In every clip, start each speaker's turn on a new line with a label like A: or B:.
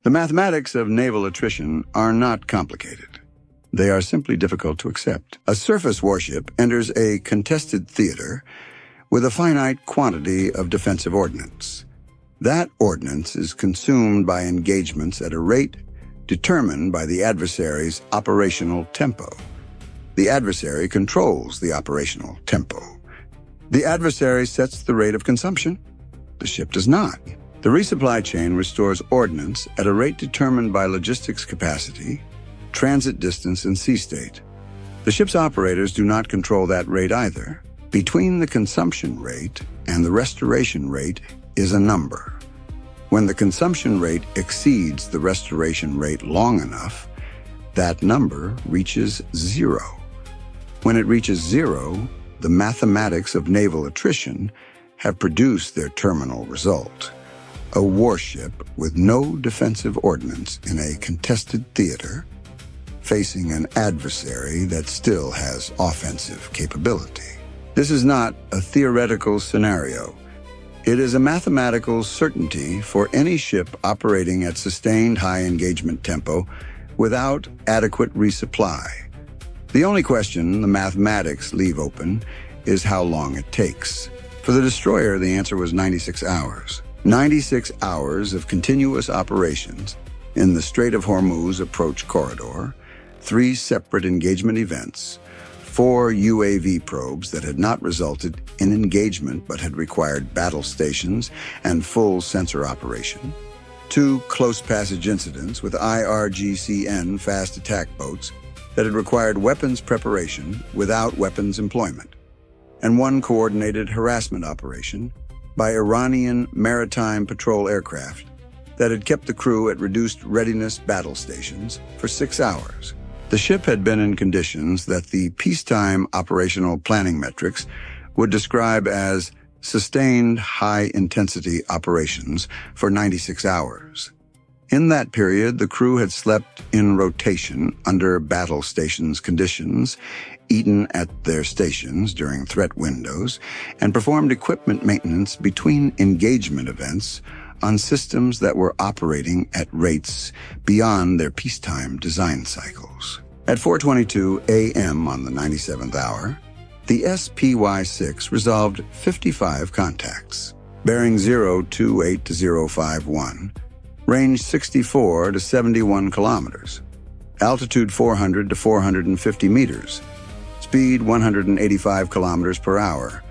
A: The mathematics of naval attrition are not complicated. They are simply difficult to accept. A surface warship enters a contested theater with a finite quantity of defensive ordnance. That ordnance is consumed by engagements at a rate determined by the adversary's operational tempo. The adversary controls the operational tempo. The adversary sets the rate of consumption. The ship does not. The resupply chain restores ordnance at a rate determined by logistics capacity, transit distance, and sea state. The ship's operators do not control that rate either. Between the consumption rate and the restoration rate is a number. When the consumption rate exceeds the restoration rate long enough, that number reaches zero. When it reaches zero, the mathematics of naval attrition have produced their terminal result. A warship with no defensive ordnance in a contested theater, facing an adversary that still has offensive capability. This is not a theoretical scenario. It is a mathematical certainty for any ship operating at sustained high engagement tempo without adequate resupply. The only question the mathematics leave open is how long it takes. For the destroyer, the answer was 96 hours. 96 hours of continuous operations in the Strait of Hormuz approach corridor, 3 separate engagement events, 4 UAV probes that had not resulted in engagement but had required battle stations and full sensor operation, 2 close passage incidents with IRGCN fast attack boats that had required weapons preparation without weapons employment, and 1 coordinated harassment operation by Iranian maritime patrol aircraft that had kept the crew at reduced readiness battle stations for 6 hours. The ship had been in conditions that the peacetime operational planning metrics would describe as sustained high-intensity operations for 96 hours. In that period, the crew had slept in rotation under battle stations conditions, eaten at their stations during threat windows, and performed equipment maintenance between engagement events on systems that were operating at rates beyond their peacetime design cycles. At 4:22 a.m. on the 97th hour, the SPY-6 resolved 55 contacts, bearing 028 to 051, range 64 to 71 kilometers, altitude 400 to 450 meters, speed 185 kilometers per hour,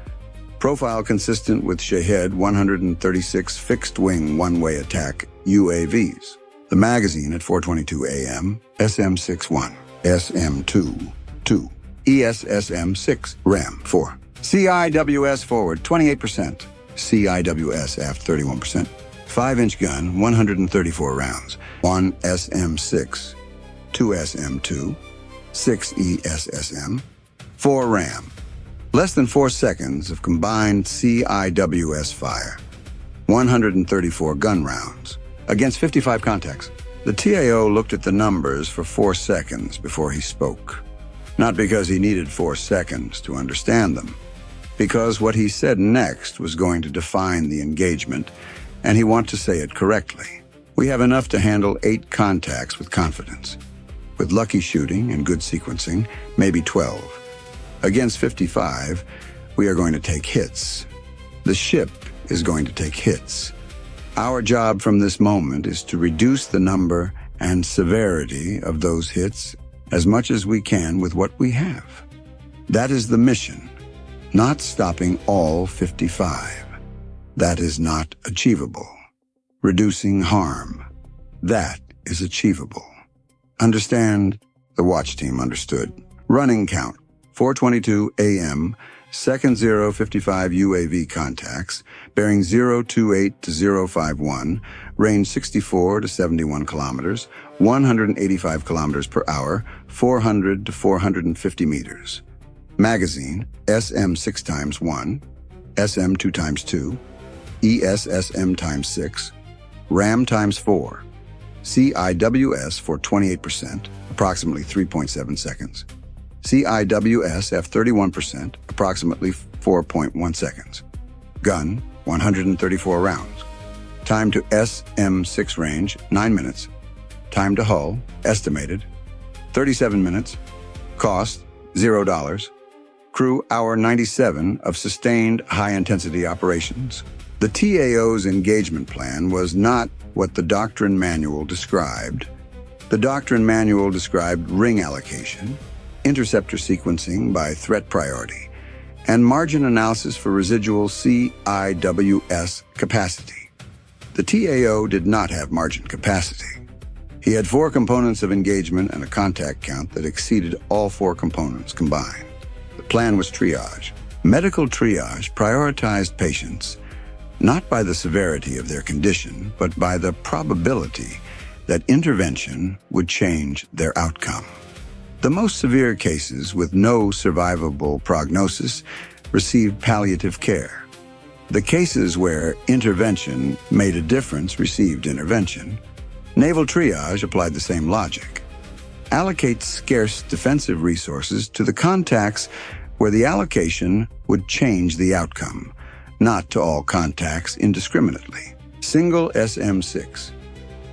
A: profile consistent with Shahed 136 fixed-wing one-way attack UAVs. The magazine at 4:22 a.m., SM-61, SM-2, ESSM-6, RAM-4. CIWS forward, 28%. CIWS aft, 31%. 5-inch gun, 134 rounds. 1 SM-6, 2 SM-2, 6 ESSM, 4 RAM. Less than 4 seconds of combined CIWS fire. 134 gun rounds against 55 contacts. The TAO looked at the numbers for 4 seconds before he spoke. Not because he needed 4 seconds to understand them, because what he said next was going to define the engagement, and he wanted to say it correctly. We have enough to handle 8 contacts with confidence. With lucky shooting and good sequencing, maybe 12. Against 55, we are going to take hits. The ship is going to take hits. Our job from this moment is to reduce the number and severity of those hits as much as we can with what we have. That is the mission, not stopping all 55. That is not achievable. Reducing harm, that is achievable. Understand? The watch team understood. Running count, 4:22 a.m., second 055 UAV contacts, bearing 028 to 051, range 64 to 71 kilometers, 185 kilometers per hour, 400 to 450 meters. Magazine, SM-6 times 1, SM-2 times 2, ESSM times 6, RAM times 4, CIWS for 28%, approximately 3.7 seconds. CIWS F31%, approximately 4.1 seconds. Gun, 134 rounds. Time to SM6 range, 9 minutes. Time to hull, estimated, 37 minutes. Cost, $0. Crew, hour 97 of sustained high-intensity operations. The TAO's engagement plan was not what the doctrine manual described. The doctrine manual described ring allocation, interceptor sequencing by threat priority, and margin analysis for residual CIWS capacity. The TAO did not have margin capacity. He had 4 components of engagement and a contact count that exceeded all 4 components combined. The plan was triage. Medical triage prioritized patients not by the severity of their condition, but by the probability that intervention would change their outcome. The most severe cases with no survivable prognosis received palliative care. The cases where intervention made a difference received intervention. Naval triage applied the same logic. Allocate scarce defensive resources to the contacts where the allocation would change the outcome, not to all contacts indiscriminately. Single SM6.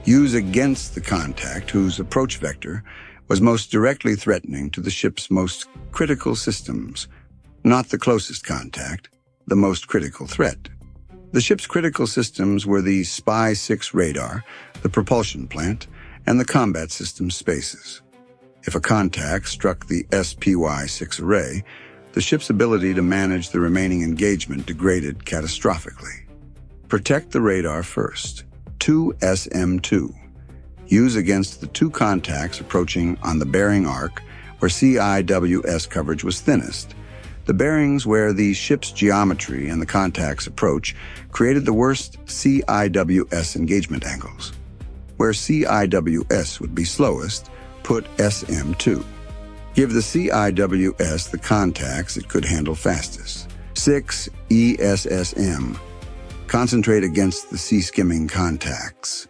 A: Use against the contact whose approach vector was most directly threatening to the ship's most critical systems, not the closest contact, the most critical threat. The ship's critical systems were the SPY-6 radar, the propulsion plant, and the combat system spaces. If a contact struck the SPY-6 array, the ship's ability to manage the remaining engagement degraded catastrophically. Protect the radar first. 2SM2. Use against the 2 contacts approaching on the bearing arc where CIWS coverage was thinnest. The bearings where the ship's geometry and the contacts approach created the worst CIWS engagement angles. Where CIWS would be slowest, put SM2. Give the CIWS the contacts it could handle fastest. 6 ESSM. Concentrate against the sea-skimming contacts.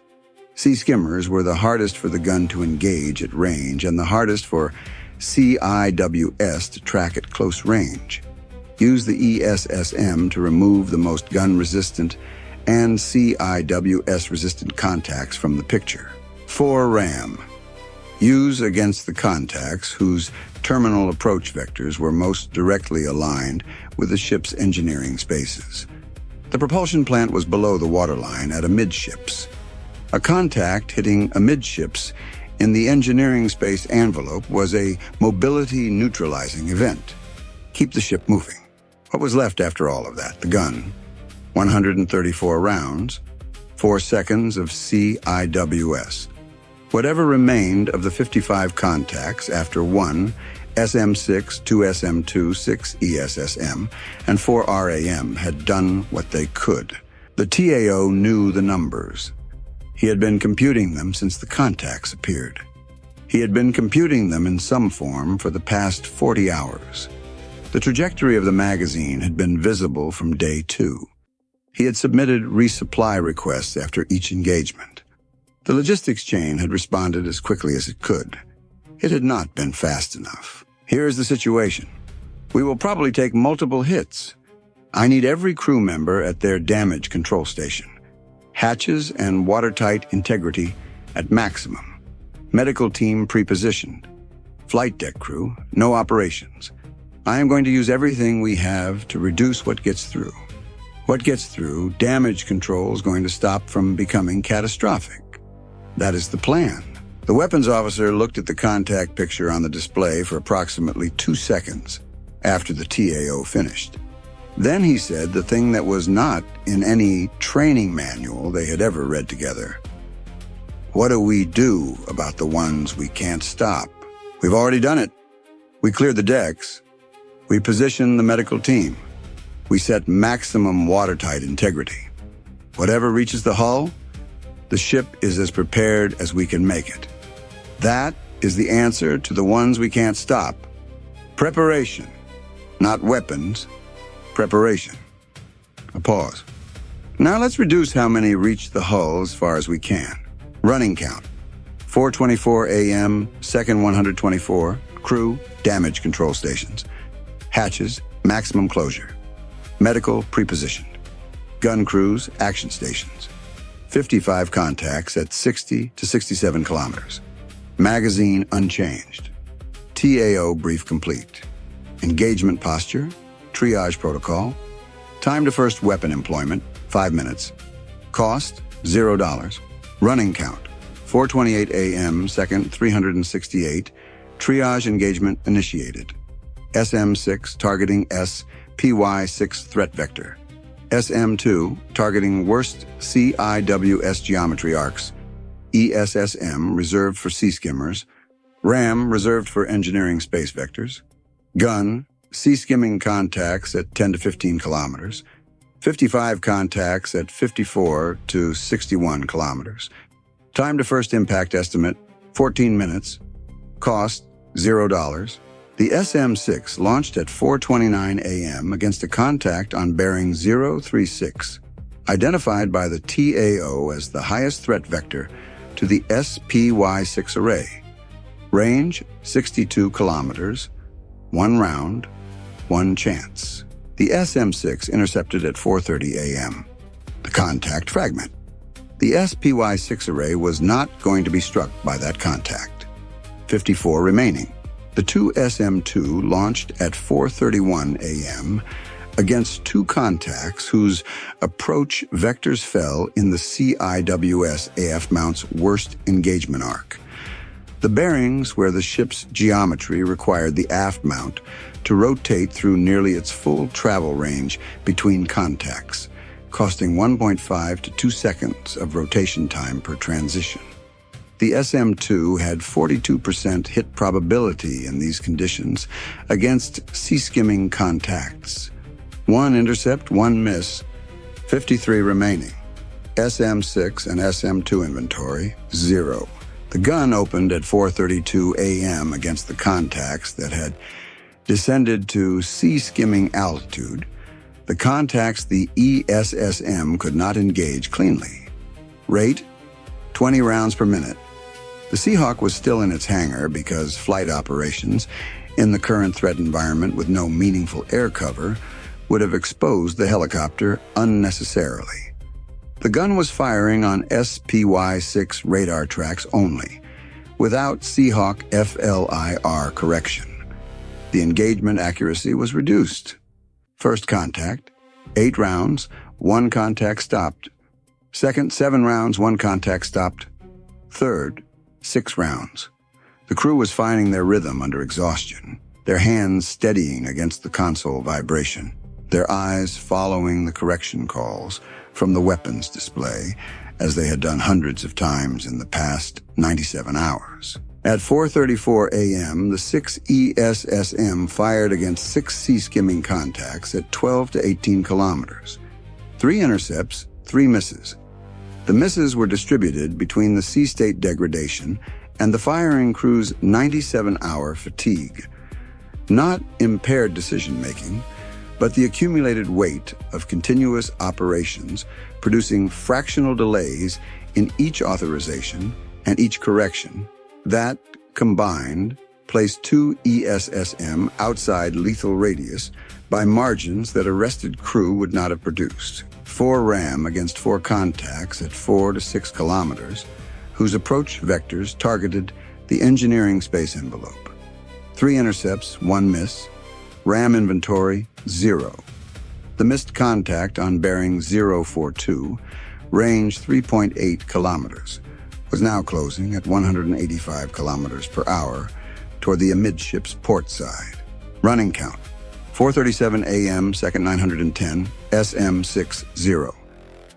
A: Sea-skimmers were the hardest for the gun to engage at range and the hardest for CIWS to track at close range. Use the ESSM to remove the most gun-resistant and CIWS-resistant contacts from the picture. 4 RAM. Use against the contacts whose terminal approach vectors were most directly aligned with the ship's engineering spaces. The propulsion plant was below the waterline at amidships. A contact hitting amidships in the engineering space envelope was a mobility neutralizing event. Keep the ship moving. What was left after all of that? The gun. 134 rounds, 4 seconds of CIWS. Whatever remained of the 55 contacts after 1 SM6, 2 SM2, 6 ESSM, and 4 RAM had done what they could. The TAO knew the numbers. He had been computing them since the contacts appeared. He had been computing them in some form for the past 40 hours. The trajectory of the magazine had been visible from day 2. He had submitted resupply requests after each engagement. The logistics chain had responded as quickly as it could. It had not been fast enough. Here is the situation. We will probably take multiple hits. I need every crew member at their damage control station. Hatches and watertight integrity at maximum. Medical team pre-positioned. Flight deck crew, no operations. I am going to use everything we have to reduce what gets through. What gets through, damage control is going to stop from becoming catastrophic. That is the plan. The weapons officer looked at the contact picture on the display for approximately 2 seconds after the TAO finished. Then he said the thing that was not in any training manual they had ever read together. What do we do about the ones we can't stop? We've already done it. We cleared the decks. We positioned the medical team. We set maximum watertight integrity. Whatever reaches the hull, the ship is as prepared as we can make it. That is the answer to the ones we can't stop. Preparation, not weapons. Preparation. A pause. Now let's reduce how many reach the hull as far as we can. Running count. 4:24 a.m., second 124. Crew, damage control stations. Hatches, maximum closure. Medical, pre-positioned. Gun crews, action stations. 55 contacts at 60 to 67 kilometers. Magazine unchanged. TAO brief complete. Engagement posture, triage protocol. Time to first weapon employment, 5 minutes. Cost, $0. Running count, 4:28 a.m., second 368. Triage engagement initiated. SM6 targeting SPY6 threat vector. SM2 targeting worst CIWS geometry arcs. ESSM reserved for sea-skimmers. RAM reserved for engineering space vectors. Gun, sea-skimming contacts at 10 to 15 kilometers. 55 contacts at 54 to 61 kilometers. Time to first impact estimate, 14 minutes. Cost, $0. The SM-6 launched at 4:29 a.m. against a contact on bearing 036, identified by the TAO as the highest threat vector to the SPY6 array. Range, 62 kilometers. 1 round, 1 chance. The SM-6 intercepted at 4:30 a.m. The contact fragment. The SPY6 array was not going to be struck by that contact. 54 remaining. The two SM-2 launched at 4:31 a.m. against 2 contacts whose approach vectors fell in the CIWS AF mount's worst engagement arc. The bearings where the ship's geometry required the aft mount to rotate through nearly its full travel range between contacts, costing 1.5 to 2 seconds of rotation time per transition. The SM-2 had 42% hit probability in these conditions against sea-skimming contacts. 1 intercept, 1 miss, 53 remaining. SM-6 and SM-2 inventory, 0. The gun opened at 4:32 a.m. against the contacts that had descended to sea-skimming altitude. The contacts the ESSM could not engage cleanly. Rate, 20 rounds per minute. The Seahawk was still in its hangar because flight operations, in the current threat environment with no meaningful air cover, would have exposed the helicopter unnecessarily. The gun was firing on SPY6 radar tracks only, without Seahawk FLIR correction. The engagement accuracy was reduced. First contact, 8 rounds, 1 contact stopped. Second, 7 rounds, 1 contact stopped. Third, 6 rounds. The crew was finding their rhythm under exhaustion, their hands steadying against the console vibration, their eyes following the correction calls from the weapons display, as they had done hundreds of times in the past 97 hours. At 4:34 a.m., the 6 ESSM fired against 6 sea-skimming contacts at 12 to 18 kilometers. 3 intercepts, 3 misses. The misses were distributed between the sea state degradation and the firing crew's 97-hour fatigue. Not impaired decision-making, but the accumulated weight of continuous operations producing fractional delays in each authorization and each correction that, combined, placed 2 ESSM outside lethal radius by margins that a rested crew would not have produced. 4 RAM against 4 contacts at 4 to 6 kilometers, whose approach vectors targeted the engineering space envelope. 3 intercepts, 1 miss. RAM inventory, 0. The missed contact on bearing 042, range 3.8 kilometers, was now closing at 185 kilometers per hour toward the amidship's port side. Running count, 4:37 a.m., second 910, SM-6, 0.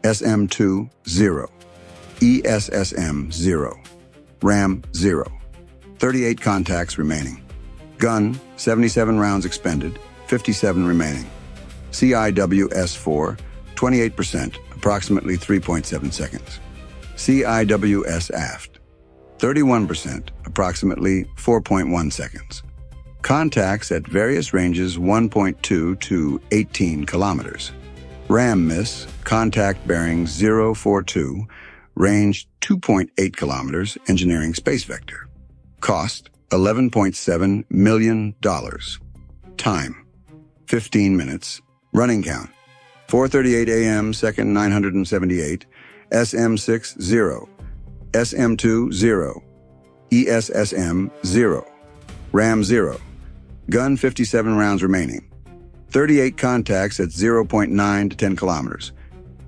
A: SM-2, 0. ESSM, 0. RAM, 0. 38 contacts remaining. Gun, 77 rounds expended, 57 remaining. CIWS-4, 28%, approximately 3.7 seconds. CIWS aft, 31%, approximately 4.1 seconds. Contacts at various ranges 1.2 to 18 kilometers. RAM miss, contact bearing 042, range 2.8 kilometers, engineering space vector. Cost, $11.7 million. Time, 15 minutes. Running count, 4:38 a.m., second 978. SM6, 0. SM2, 0. ESSM, 0. RAM, 0. Gun, 57 rounds remaining. 38 contacts at 0.9 to 10 kilometers.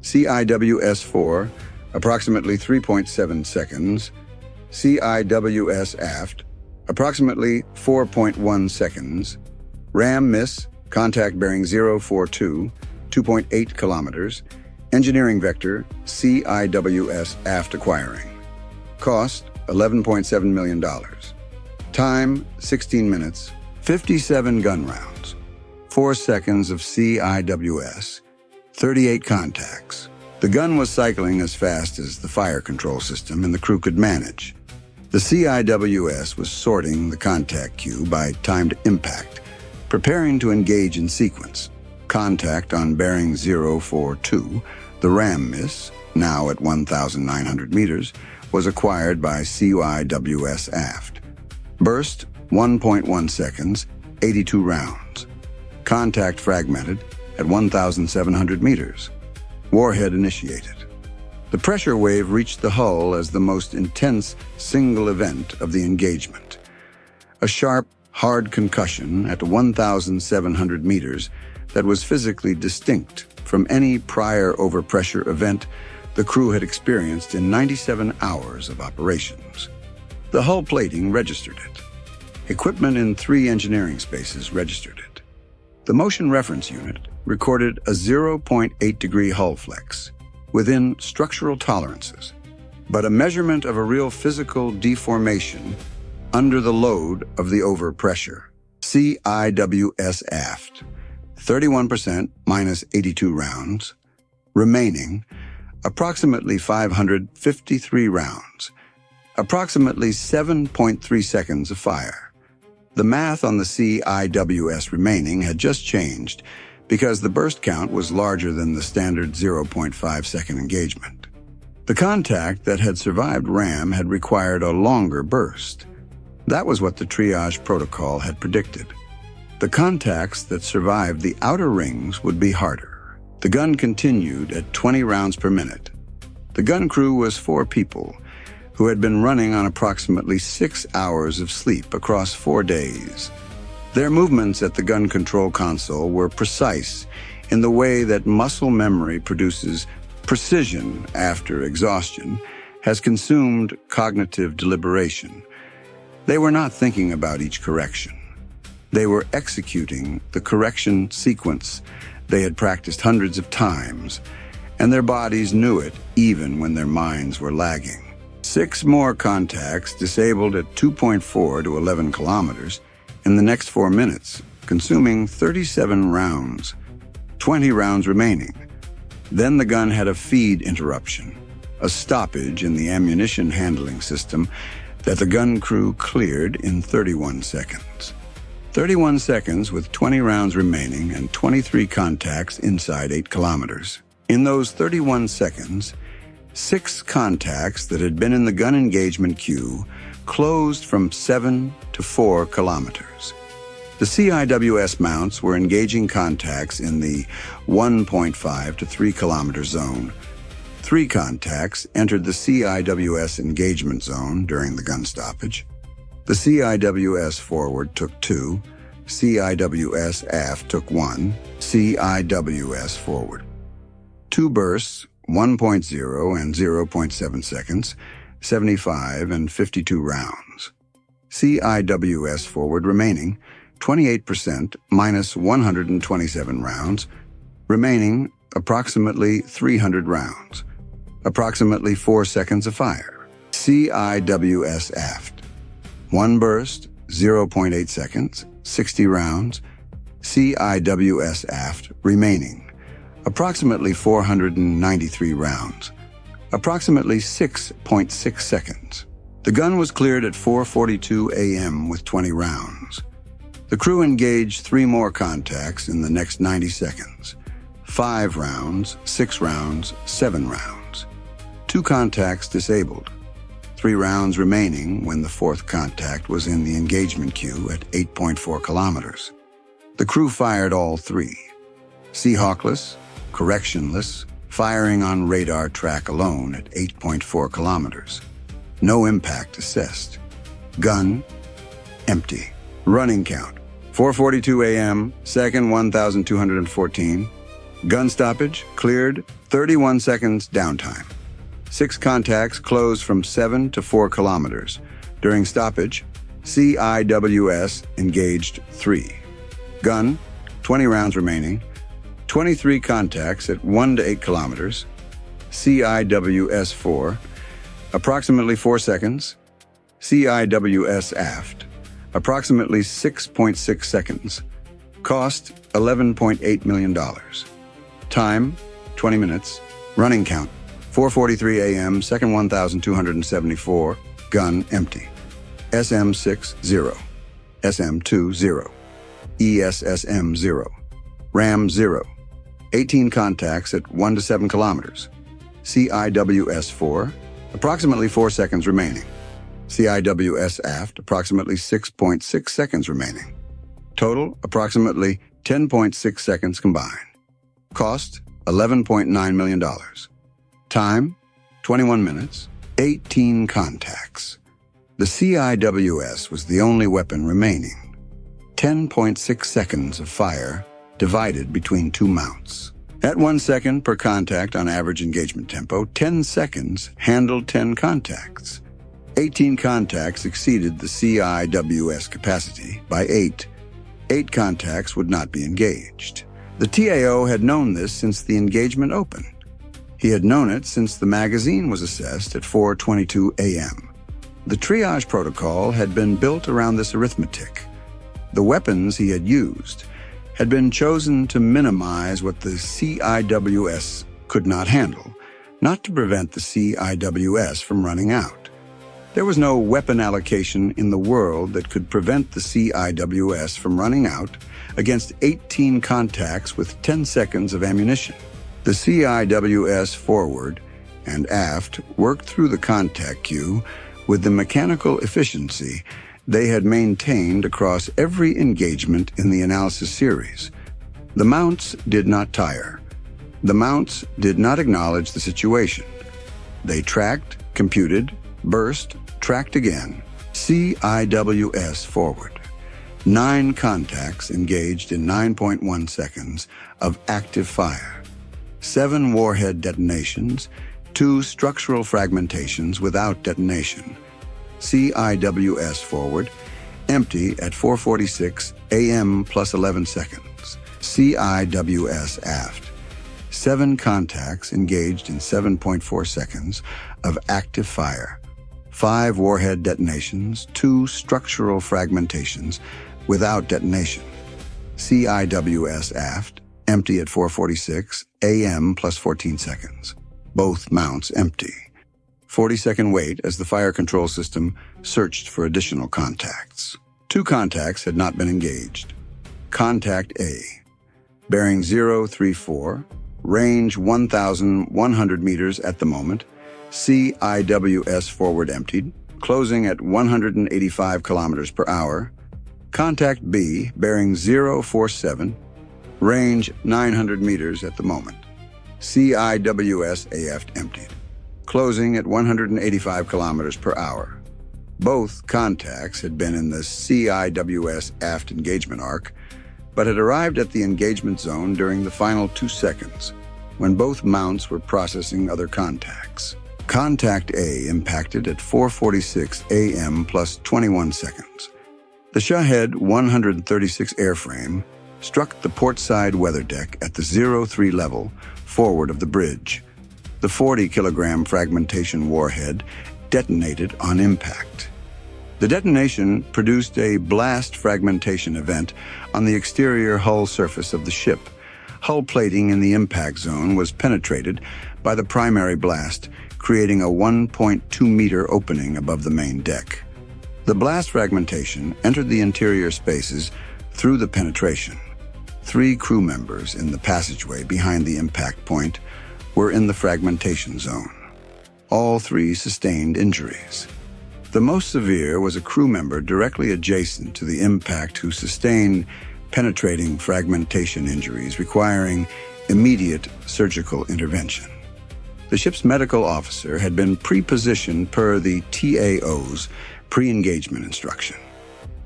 A: CIWS 4, approximately 3.7 seconds. CIWS aft, approximately 4.1 seconds. RAM miss, contact bearing 042, 2.8 kilometers. Engineering vector, CIWS aft acquiring. Cost, $11.7 million. Time, 16 minutes. 57 gun rounds. 4 seconds of CIWS. 38 contacts. The gun was cycling as fast as the fire control system and the crew could manage. The CIWS was sorting the contact queue by timed impact, preparing to engage in sequence. Contact on bearing 042, the RAM miss, now at 1,900 meters, was acquired by CIWS aft. Burst, 1.1 seconds, 82 rounds. Contact fragmented at 1,700 meters. Warhead initiated. The pressure wave reached the hull as the most intense single event of the engagement. A sharp, hard concussion at 1,700 meters that was physically distinct from any prior overpressure event the crew had experienced in 97 hours of operations. The hull plating registered it. Equipment in 3 engineering spaces registered it. The motion reference unit recorded a 0.8-degree hull flex within structural tolerances, but a measurement of a real physical deformation under the load of the overpressure. CIWS aft, 31% minus 82 rounds, remaining approximately 553 rounds, approximately 7.3 seconds of fire. The math on the CIWS remaining had just changed because the burst count was larger than the standard 0.5-second engagement. The contact that had survived RAM had required a longer burst. That was what the triage protocol had predicted. The contacts that survived the outer rings would be harder. The gun continued at 20 rounds per minute. The gun crew was 4 people who had been running on approximately 6 hours of sleep across 4 days. Their movements at the gun control console were precise in the way that muscle memory produces precision after exhaustion has consumed cognitive deliberation. They were not thinking about each correction. They were executing the correction sequence they had practiced hundreds of times, and their bodies knew it even when their minds were lagging. 6 more contacts disabled at 2.4 to 11 kilometers in the next 4 minutes, consuming 37 rounds, 20 rounds remaining. Then the gun had a feed interruption, a stoppage in the ammunition handling system that the gun crew cleared in 31 seconds. 31 seconds with 20 rounds remaining and 23 contacts inside 8 kilometers. In those 31 seconds, 6 contacts that had been in the gun engagement queue closed from 7 to 4 kilometers. The CIWS mounts were engaging contacts in the 1.5 to 3 kilometer zone. 3 contacts entered the CIWS engagement zone during the gun stoppage. The CIWS forward took 2, CIWS aft took 1, CIWS forward. 2 bursts, 1.0 and 0.7 seconds, 75 and 52 rounds. CIWS forward remaining, 28% minus 127 rounds, remaining approximately 300 rounds, approximately 4 seconds of fire. CIWS aft, 1 burst, 0.8 seconds, 60 rounds. CIWS aft remaining, approximately 493 rounds, approximately 6.6 seconds. The gun was cleared at 4:42 a.m. with 20 rounds. The crew engaged 3 more contacts in the next 90 seconds. 5 rounds, 6 rounds, 7 rounds. 2 contacts disabled. 3 rounds remaining when the 4th contact was in the engagement queue at 8.4 kilometers. The crew fired all 3. Seahawkless, correctionless, firing on radar track alone at 8.4 kilometers. No impact assessed. Gun, empty. Running count, 4:42 a.m., second 1,214. Gun stoppage, cleared, 31 seconds downtime. 6 contacts closed from 7 to 4 kilometers. During stoppage, CIWS engaged 3. Gun, 20 rounds remaining. 23 contacts at 1 to 8 kilometers. CIWS 4, approximately 4 seconds. CIWS aft, approximately 6.6 seconds. Cost, $11.8 million. Time, 20 minutes. Running count, 4:43 a.m., second 1,274. Gun empty. SM6 0. SM2 0. ESSM 0. RAM 0. 18 contacts at 1 to 7 kilometers. CIWS 4, approximately 4 seconds remaining. CIWS aft, approximately 6.6 seconds remaining. Total, approximately 10.6 seconds combined. Cost, $11.9 million. Time, 21 minutes. 18 contacts. The CIWS was the only weapon remaining. 10.6 seconds of fire divided between 2 mounts. At 1 second per contact on average engagement tempo, 10 seconds handled 10 contacts. 18 contacts exceeded the CIWS capacity by 8. 8 contacts would not be engaged. The TAO had known this since the engagement opened. He had known it since the magazine was assessed at 4:22 a.m. The triage protocol had been built around this arithmetic. The weapons he had used had been chosen to minimize what the CIWS could not handle, not to prevent the CIWS from running out. There was no weapon allocation in the world that could prevent the CIWS from running out against 18 contacts with 10 seconds of ammunition. The CIWS forward and aft worked through the contact queue with the mechanical efficiency they had maintained across every engagement in the analysis series. The mounts did not tire. The mounts did not acknowledge the situation. They tracked, computed, burst, tracked again. CIWS forward. 9 contacts engaged in 9.1 seconds of active fire. 7 warhead detonations, 2 structural fragmentations without detonation. CIWS forward, empty at 4:46 a.m. plus 11 seconds. CIWS aft. 7 contacts engaged in 7.4 seconds of active fire. 5 warhead detonations, 2 structural fragmentations without detonation. CIWS aft, empty at 4:46 a.m. plus 14 seconds. Both mounts empty. 40-second wait as the fire control system searched for additional contacts. 2 contacts had not been engaged. Contact A, bearing 034, range 1,100 meters at the moment. CIWS forward emptied, closing at 185 kilometers per hour. Contact B, bearing 047, range 900 meters at the moment. CIWS aft emptied, closing at 185 kilometers per hour. Both contacts had been in the CIWS aft engagement arc, but had arrived at the engagement zone during the final 2 seconds, when both mounts were processing other contacts. Contact A impacted at 4:46 a.m. plus 21 seconds. The Shahed 136 airframe struck the port side weather deck at the 03 level forward of the bridge. The 40-kilogram fragmentation warhead detonated on impact. The detonation produced a blast fragmentation event on the exterior hull surface of the ship. Hull plating in the impact zone was penetrated by the primary blast, creating a 1.2-meter opening above the main deck. The blast fragmentation entered the interior spaces through the penetration. 3 crew members in the passageway behind the impact point were in the fragmentation zone. All 3 sustained injuries. The most severe was a crew member directly adjacent to the impact who sustained penetrating fragmentation injuries requiring immediate surgical intervention. The ship's medical officer had been pre-positioned per the TAO's pre-engagement instruction.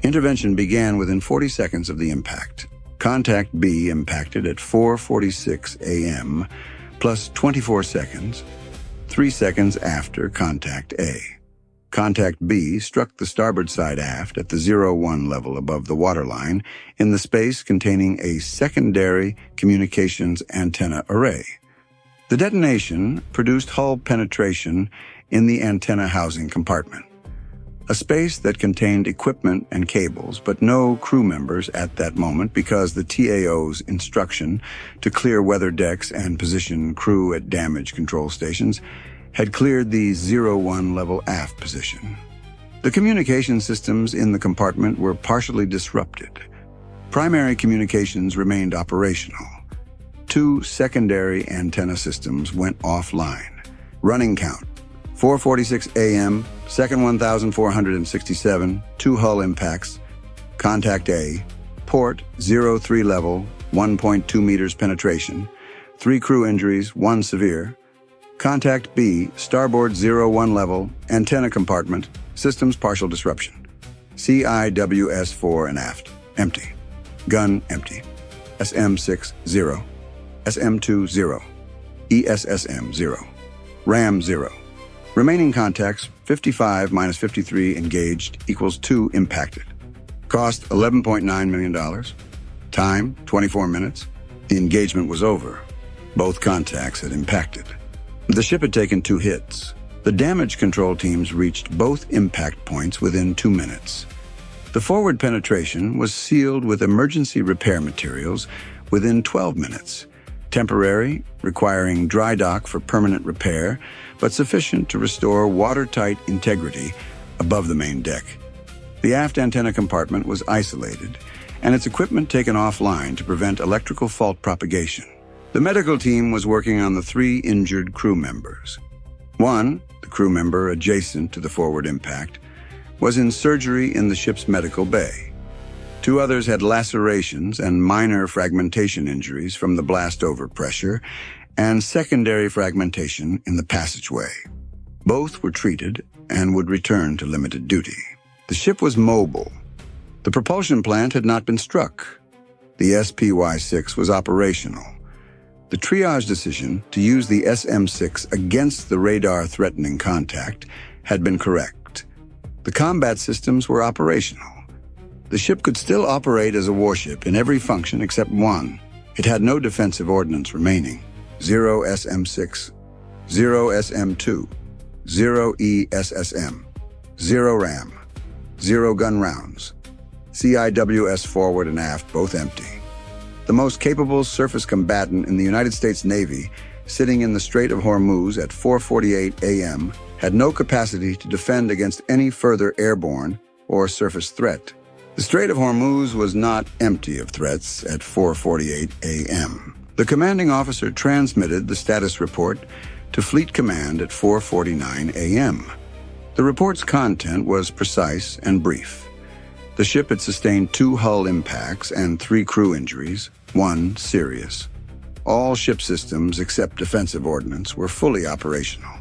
A: Intervention began within 40 seconds of the impact. Contact B impacted at 4:46 a.m. plus 24 seconds, 3 seconds after Contact A. Contact B struck the starboard side aft at the 01 level above the waterline in the space containing a secondary communications antenna array. The detonation produced hull penetration in the antenna housing compartment, a space that contained equipment and cables, but no crew members at that moment because the TAO's instruction to clear weather decks and position crew at damage control stations had cleared the 01 level aft position. The communication systems in the compartment were partially disrupted. Primary communications remained operational. 2 secondary antenna systems went offline. Running count: 4:46 a.m., second 1,467, 2 hull impacts. Contact A, port 03 level, 1.2 meters penetration, 3 crew injuries, 1 severe. Contact B, starboard 01 level, antenna compartment, systems partial disruption. CIWS 4 and aft, empty. Gun empty. SM6 0. SM2 0. ESSM 0. RAM 0. Remaining contacts, 55 minus 53 engaged equals 2 impacted. Cost $11.9 million. Time, 24 minutes. The engagement was over. Both contacts had impacted. The ship had taken 2 hits. The damage control teams reached both impact points within 2 minutes. The forward penetration was sealed with emergency repair materials within 12 minutes. Temporary, requiring dry dock for permanent repair, but sufficient to restore watertight integrity above the main deck. The aft antenna compartment was isolated, and its equipment taken offline to prevent electrical fault propagation. The medical team was working on the 3 injured crew members. One, the crew member adjacent to the forward impact, was in surgery in the ship's medical bay. 2 others had lacerations and minor fragmentation injuries from the blast overpressure and secondary fragmentation in the passageway. Both were treated and would return to limited duty. The ship was mobile. The propulsion plant had not been struck. The SPY-6 was operational. The triage decision to use the SM-6 against the radar-threatening contact had been correct. The combat systems were operational. The ship could still operate as a warship in every function except one. It had no defensive ordnance remaining. 0 SM-6, 0 SM-2, 0 ESSM, 0 RAM, 0 gun rounds. CIWS forward and aft both empty. The most capable surface combatant in the United States Navy, sitting in the Strait of Hormuz at 4:48 a.m., had no capacity to defend against any further airborne or surface threat. The Strait of Hormuz was not empty of threats at 4:48 a.m. The commanding officer transmitted the status report to Fleet Command at 4:49 a.m. The report's content was precise and brief. The ship had sustained 2 hull impacts and 3 crew injuries, 1 serious. All ship systems except defensive ordnance were fully operational.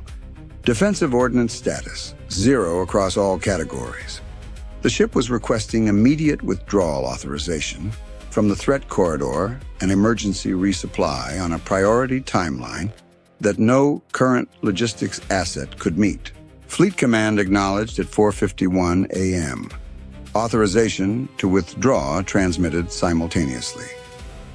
A: Defensive ordnance status, 0 across all categories. The ship was requesting immediate withdrawal authorization from the threat corridor and emergency resupply on a priority timeline that no current logistics asset could meet. Fleet Command acknowledged at 4:51 a.m. Authorization to withdraw transmitted simultaneously.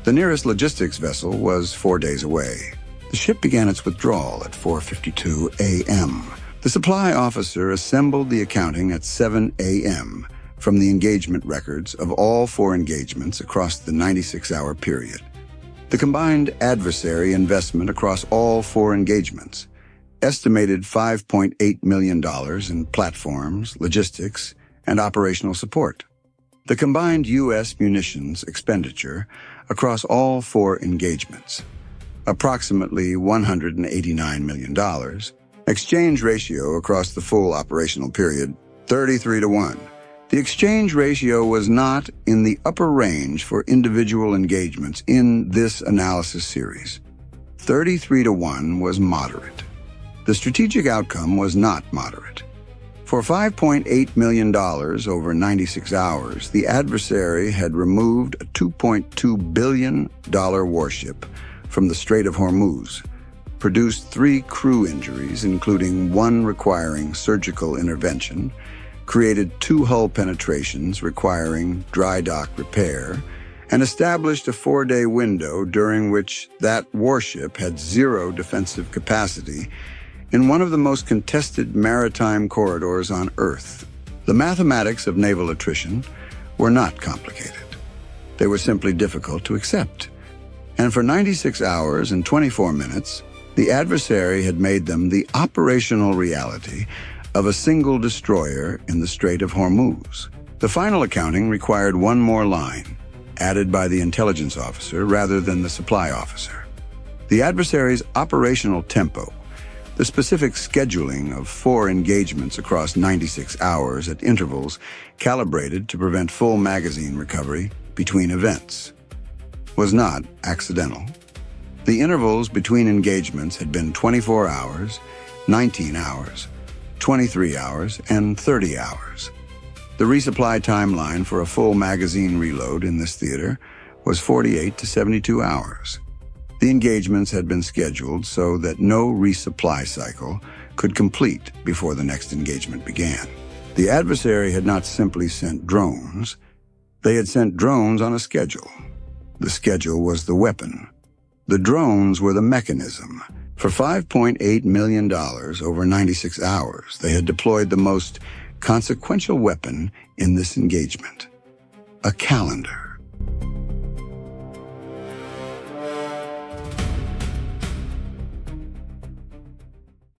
A: The nearest logistics vessel was 4 days away. The ship began its withdrawal at 4:52 a.m. The supply officer assembled the accounting at 7 a.m. from the engagement records of all 4 engagements across the 96-hour period. The combined adversary investment across all 4 engagements, estimated $5.8 million in platforms, logistics, and operational support. The combined U.S. munitions expenditure across all 4 engagements, approximately $189 million. Exchange ratio across the full operational period, 33 to 1. The The exchange ratio was not in the upper range for individual engagements in this analysis series. 33 to 1 was moderate. The strategic outcome was not moderate. For $5.8 million over 96 hours, the adversary had removed a $2.2 billion warship from the Strait of Hormuz, produced 3 crew injuries, including 1 requiring surgical intervention, created 2 hull penetrations requiring dry dock repair, and established a 4-day window during which that warship had 0 defensive capacity in one of the most contested maritime corridors on Earth. The mathematics of naval attrition were not complicated. They were simply difficult to accept. And for 96 hours and 24 minutes, the adversary had made them the operational reality of a single destroyer in the Strait of Hormuz. The final accounting required 1 more line, added by the intelligence officer rather than the supply officer. The adversary's operational tempo, the specific scheduling of 4 engagements across 96 hours at intervals calibrated to prevent full magazine recovery between events, was not accidental. The intervals between engagements had been 24 hours, 19 hours, 23 hours, and 30 hours. The resupply timeline for a full magazine reload in this theater was 48 to 72 hours. The engagements had been scheduled so that no resupply cycle could complete before the next engagement began. The adversary had not simply sent drones. They had sent drones on a schedule. The schedule was the weapon. The drones were the mechanism. For $5.8 million over 96 hours, they had deployed the most consequential weapon in this engagement: a calendar.